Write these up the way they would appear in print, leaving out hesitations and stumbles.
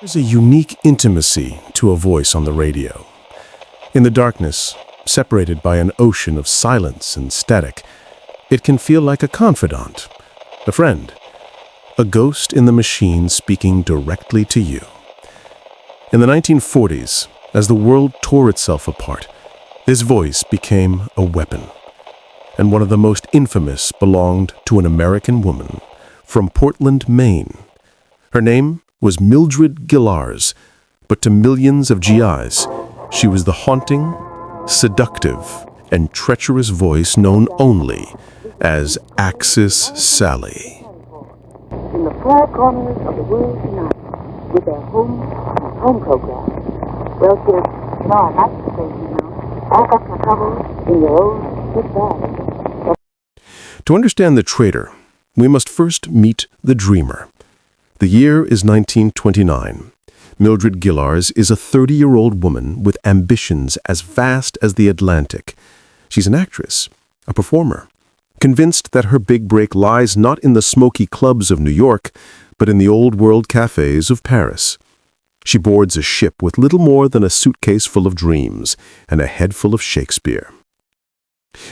There's a unique intimacy to a voice on the radio. In the darkness, separated by an ocean of silence and static, it can feel like a confidant, a friend, a ghost in the machine speaking directly to you. In the 1940s, as the world tore itself apart, this voice became a weapon. And one of the most infamous belonged to an American woman from Portland, Maine. Her name was Mildred Gillars, but to millions of GIs, she was the haunting, seductive, and treacherous voice known only as Axis Sally. In the four corners of the world tonight, with their home program. Well, kids, I like to say, pack up your troubles in your own big bag. To understand the traitor, we must first meet the dreamer. The year is 1929. Mildred Gillars is a 30-year-old woman with ambitions as vast as the Atlantic. She's an actress, a performer, convinced that her big break lies not in the smoky clubs of New York, but in the old-world cafes of Paris. She boards a ship with little more than a suitcase full of dreams and a head full of Shakespeare.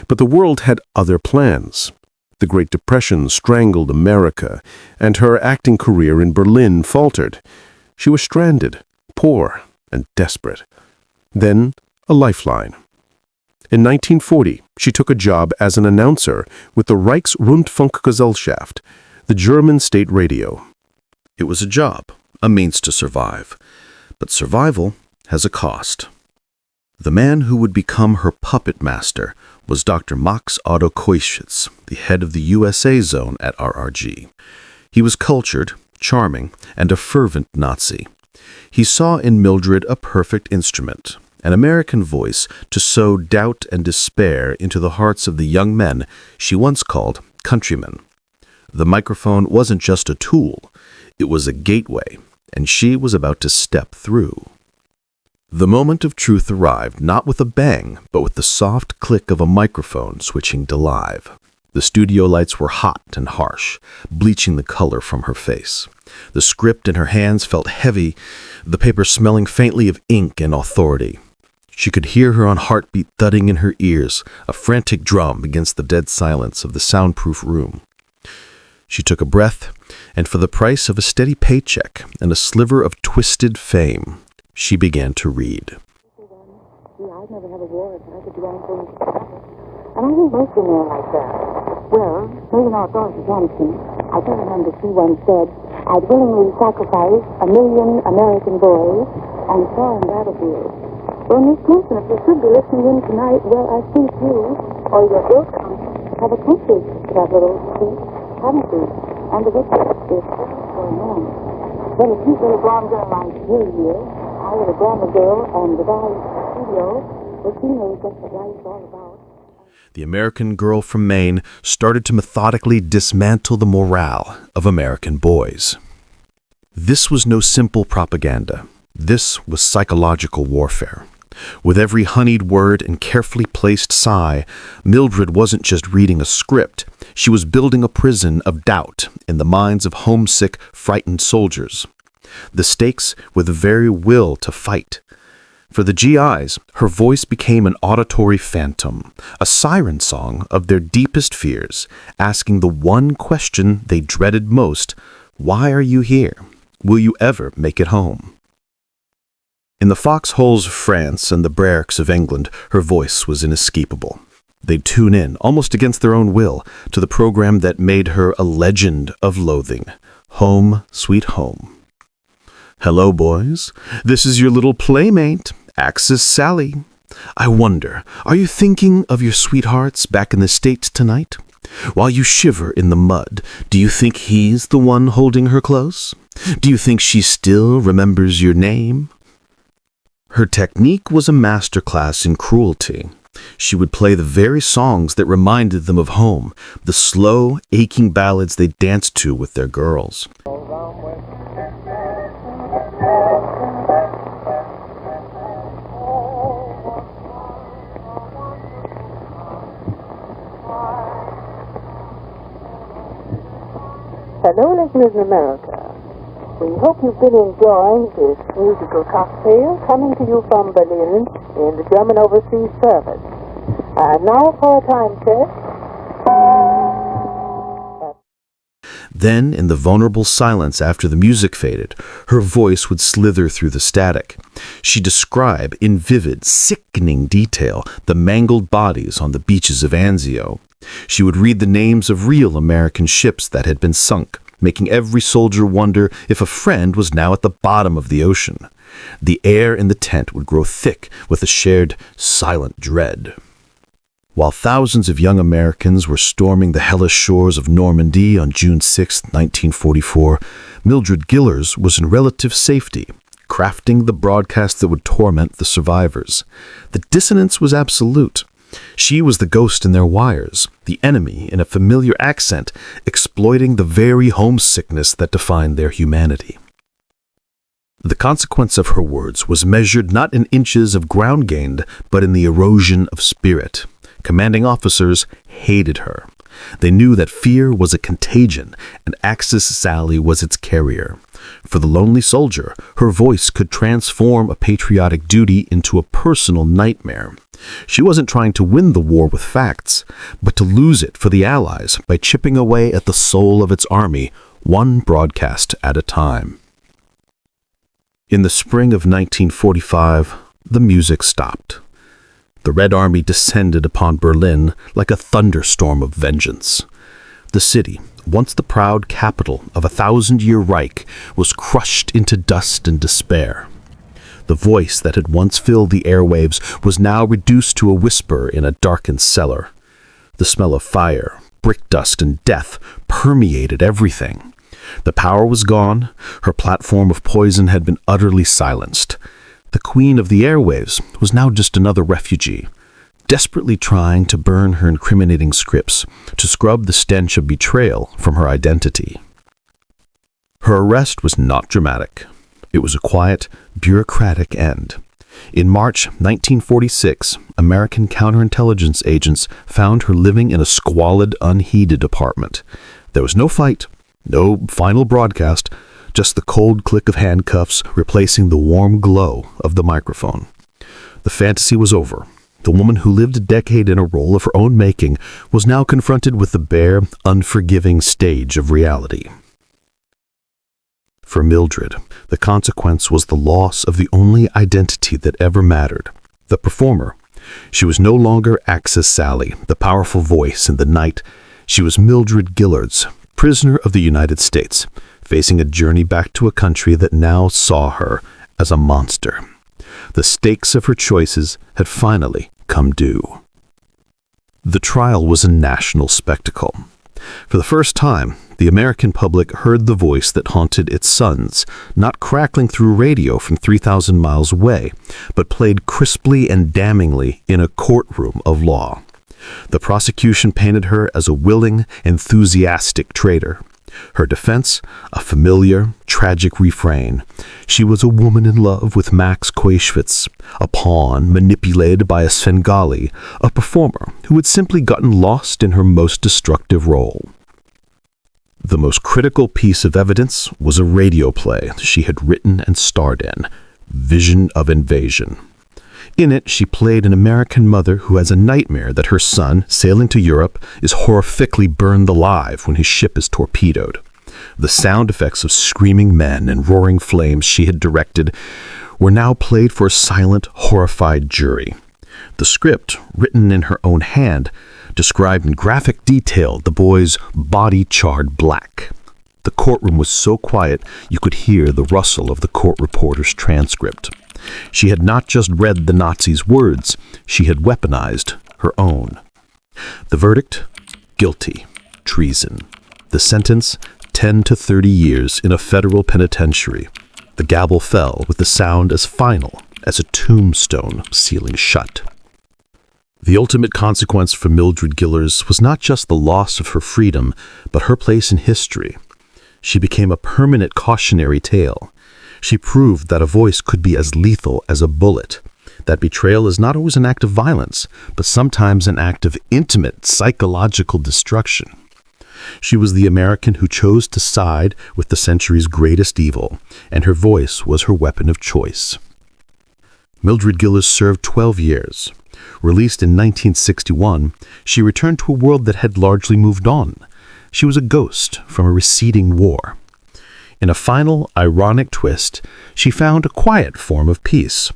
But the world had other plans. The Great Depression strangled America, and her acting career in Berlin faltered. She was stranded, poor, and desperate. Then, a lifeline. In 1940, she took a job as an announcer with the Reichsrundfunkgesellschaft, the German state radio. It was a job, a means to survive. But survival has a cost. The man who would become her puppet master was Dr. Max Otto Koischitz, the head of the USA zone at RRG. He was cultured, charming, and a fervent Nazi. He saw in Mildred a perfect instrument, an American voice to sow doubt and despair into the hearts of the young men she once called countrymen. The microphone wasn't just a tool, it was a gateway, and she was about to step through. The moment of truth arrived not with a bang, but with the soft click of a microphone switching to live. The studio lights were hot and harsh, bleaching the color from her face. The script in her hands felt heavy, the paper smelling faintly of ink and authority. She could hear her own heartbeat thudding in her ears, a frantic drum against the dead silence of the soundproof room. She took a breath, and for the price of a steady paycheck and a sliver of twisted fame, she began to read. I'd never have a war if I could do anything to stop it. And I think most women are like that. Well, maybe not authority can see. I can remember she once said, I'd willingly sacrifice 1 million American boys on foreign battlefields. Well, Miss Clinton, if you should be listening in tonight, well, I think you, or your ilk, have accomplished that little feat, haven't you? And the victory is for a man. Then a cute little blonde girl like you here, I would have gone the girl and the guy in the studio, but she knows that's what life's all about. The American girl from Maine started to methodically dismantle the morale of American boys. This was no simple propaganda. This was psychological warfare. With every honeyed word and carefully placed sigh, Mildred wasn't just reading a script. She was building a prison of doubt in the minds of homesick, frightened soldiers. The stakes were the very will to fight. For the GIs, her voice became an auditory phantom, a siren song of their deepest fears, asking the one question they dreaded most: why are you here? Will you ever make it home? In the foxholes of France and the barracks of England, her voice was inescapable. They'd tune in, almost against their own will, to the program that made her a legend of loathing, Home Sweet Home. Hello, boys. This is your little playmate, Axis Sally. I wonder, are you thinking of your sweethearts back in the States tonight? While you shiver in the mud, do you think he's the one holding her close? Do you think she still remembers your name? Her technique was a masterclass in cruelty. She would play the very songs that reminded them of home, the slow, aching ballads they danced to with their girls. Hello, listeners in America. We hope you've been enjoying this musical cocktail coming to you from Berlin in the German Overseas Service. And now for a time check. Then, in the vulnerable silence after the music faded, her voice would slither through the static. She'd describe, in vivid, sickening detail, the mangled bodies on the beaches of Anzio. She would read the names of real American ships that had been sunk, making every soldier wonder if a friend was now at the bottom of the ocean. The air in the tent would grow thick with a shared, silent dread. While thousands of young Americans were storming the hellish shores of Normandy on June 6, 1944, Mildred Gillars was in relative safety, crafting the broadcast that would torment the survivors. The dissonance was absolute. She was the ghost in their wires, the enemy in a familiar accent, exploiting the very homesickness that defined their humanity. The consequence of her words was measured not in inches of ground gained, but in the erosion of spirit. Commanding officers hated her. They knew that fear was a contagion, and Axis Sally was its carrier. For the lonely soldier, her voice could transform a patriotic duty into a personal nightmare. She wasn't trying to win the war with facts, but to lose it for the Allies by chipping away at the soul of its army, one broadcast at a time. In the spring of 1945, the music stopped. The Red Army descended upon Berlin like a thunderstorm of vengeance. The city, once the proud capital of a 1,000-year Reich, was crushed into dust and despair. The voice that had once filled the airwaves was now reduced to a whisper in a darkened cellar. The smell of fire, brick dust, and death permeated everything. The power was gone. Her platform of poison had been utterly silenced. The queen of the airwaves was now just another refugee, desperately trying to burn her incriminating scripts, to scrub the stench of betrayal from her identity. Her arrest was not dramatic. It was a quiet, bureaucratic end. In March 1946, American counterintelligence agents found her living in a squalid, unheated apartment. There was no fight, no final broadcast, just the cold click of handcuffs replacing the warm glow of the microphone. The fantasy was over. The woman who lived a decade in a role of her own making was now confronted with the bare, unforgiving stage of reality. For Mildred, the consequence was the loss of the only identity that ever mattered, the performer. She was no longer Axis Sally, the powerful voice in the night. She was Mildred Gillars, prisoner of the United States, facing a journey back to a country that now saw her as a monster. The stakes of her choices had finally come due. The trial was a national spectacle. For the first time, the American public heard the voice that haunted its sons, not crackling through radio from 3,000 miles away, but played crisply and damningly in a courtroom of law. The prosecution painted her as a willing, enthusiastic traitor. Her defense, a familiar, tragic refrain. She was a woman in love with Max Quaschwitz, a pawn manipulated by a Svengali, a performer who had simply gotten lost in her most destructive role. The most critical piece of evidence was a radio play she had written and starred in, Vision of Invasion. In it, she played an American mother who has a nightmare that her son, sailing to Europe, is horrifically burned alive when his ship is torpedoed. The sound effects of screaming men and roaring flames she had directed were now played for a silent, horrified jury. The script, written in her own hand, described in graphic detail the boy's body charred black. The courtroom was so quiet you could hear the rustle of the court reporter's transcript. She had not just read the Nazis' words, she had weaponized her own. The verdict? Guilty. Treason. The sentence? 10 to 30 years in a federal penitentiary. The gavel fell with a sound as final as a tombstone sealing shut. The ultimate consequence for Mildred Gillars was not just the loss of her freedom, but her place in history. She became a permanent cautionary tale. She proved that a voice could be as lethal as a bullet, that betrayal is not always an act of violence, but sometimes an act of intimate psychological destruction. She was the American who chose to side with the century's greatest evil, and her voice was her weapon of choice. Mildred Gillars served 12 years. Released in 1961, she returned to a world that had largely moved on. She was a ghost from a receding war. In a final, ironic twist, she found a quiet form of peace.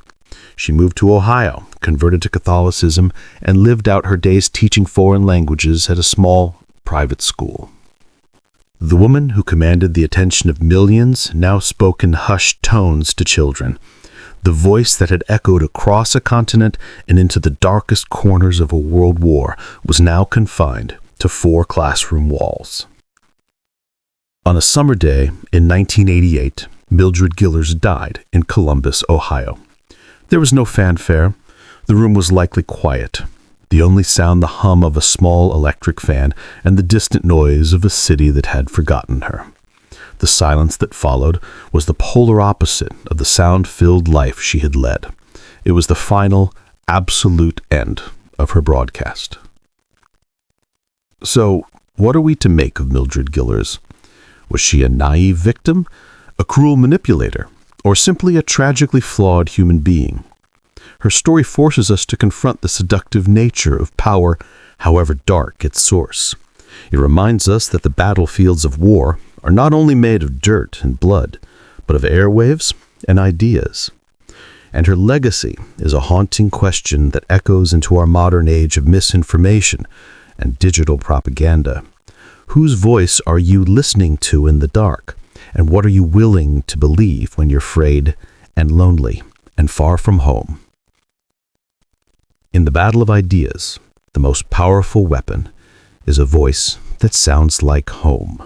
She moved to Ohio, converted to Catholicism, and lived out her days teaching foreign languages at a small, private school. The woman who commanded the attention of millions now spoke in hushed tones to children. The voice that had echoed across a continent and into the darkest corners of a world war was now confined to 4 classroom walls. On a summer day in 1988, Mildred Gillars died in Columbus, Ohio. There was no fanfare. The room was likely quiet. The only sound the hum of a small electric fan and the distant noise of a city that had forgotten her. The silence that followed was the polar opposite of the sound-filled life she had led. It was the final, absolute end of her broadcast. So, what are we to make of Mildred Gillars? Was she a naive victim, a cruel manipulator, or simply a tragically flawed human being? Her story forces us to confront the seductive nature of power, however dark its source. It reminds us that the battlefields of war are not only made of dirt and blood, but of airwaves and ideas. And her legacy is a haunting question that echoes into our modern age of misinformation and digital propaganda. Whose voice are you listening to in the dark? And what are you willing to believe when you're afraid and lonely and far from home? In the battle of ideas, the most powerful weapon is a voice that sounds like home.